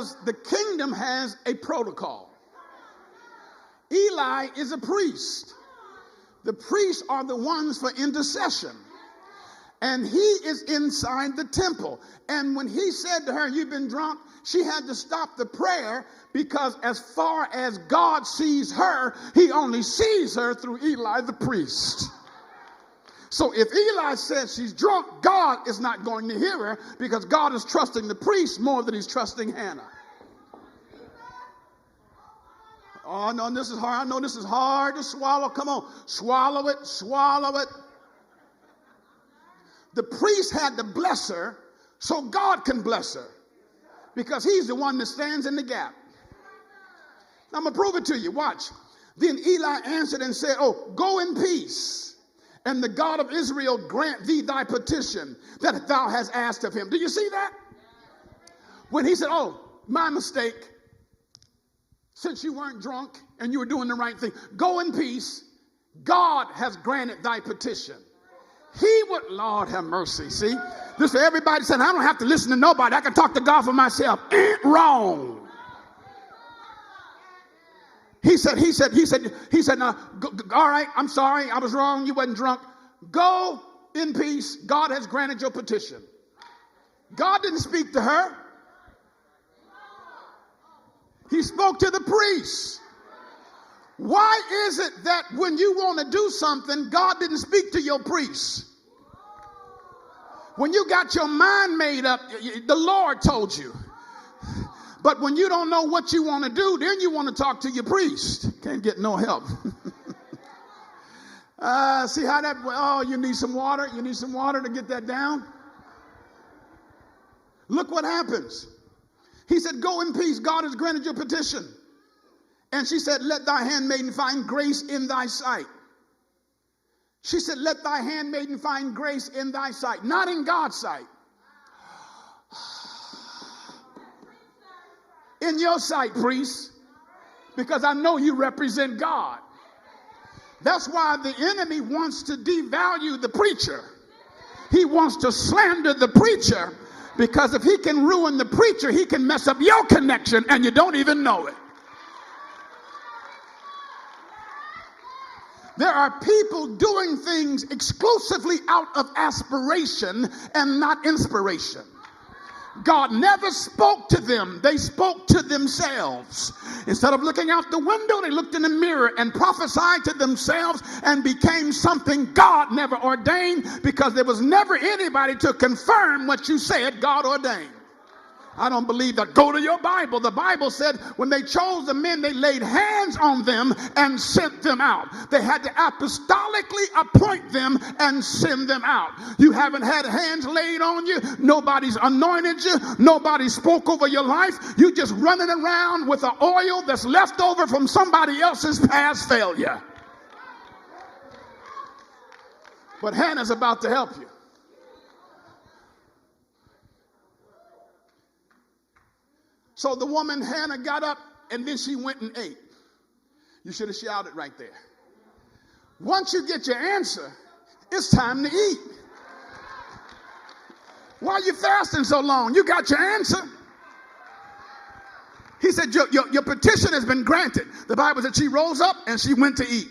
Because the kingdom has a protocol. Eli is a priest. The priests are the ones for intercession. And he is inside the temple. And when he said to her, "You've been drunk," she had to stop the prayer, because as far as God sees her, he only sees her through Eli the priest. So if Eli says she's drunk, God is not going to hear her, because God is trusting the priest more than he's trusting Hannah. Oh, no, this is hard. I know this is hard to swallow. Come on, swallow it, swallow it. The priest had to bless her so God can bless her, because he's the one that stands in the gap. I'm going to prove it to you. Watch. Then Eli answered and said, "Oh, go in peace, and the God of Israel grant thee thy petition that thou hast asked of him." Do you see that? When he said, "Oh, my mistake, since you weren't drunk and you were doing the right thing, go in peace, God has granted thy petition." He would, Lord have mercy. See, this for everybody saying, "I don't have to listen to nobody. I can talk to God for myself." Ain't wrong. He said, "Now, all right, I'm sorry. I was wrong. You wasn't drunk. Go in peace. God has granted your petition." God didn't speak to her. He spoke to the priest. Why is it that when you want to do something, God didn't speak to your priest? When you got your mind made up, the Lord told you. But when you don't know what you want to do, then you want to talk to your priest. Can't get no help. See how that, oh, you need some water. You need some water to get that down. Look what happens. He said, "Go in peace. God has granted your petition." And she said, "Let thy handmaiden find grace in thy sight." She said, "Let thy handmaiden find grace in thy sight," not in God's sight. In your sight, priest, because I know you represent God. That's why the enemy wants to devalue the preacher. He wants to slander the preacher, because if he can ruin the preacher, he can mess up your connection and you don't even know it. There are people doing things exclusively out of aspiration and not inspiration. God never spoke to them. They spoke to themselves. Instead of looking out the window, they looked in the mirror and prophesied to themselves and became something God never ordained, because there was never anybody to confirm what you said God ordained. I don't believe that. Go to your Bible. The Bible said when they chose the men, they laid hands on them and sent them out. They had to apostolically appoint them and send them out. You haven't had hands laid on you. Nobody's anointed you. Nobody spoke over your life. You just running around with the oil that's left over from somebody else's past failure. But Hannah's about to help you. So the woman Hannah got up and then she went and ate. You should have shouted right there. Once you get your answer, it's time to eat. Why are you fasting so long? You got your answer. He said, your petition has been granted. The Bible said she rose up and she went to eat.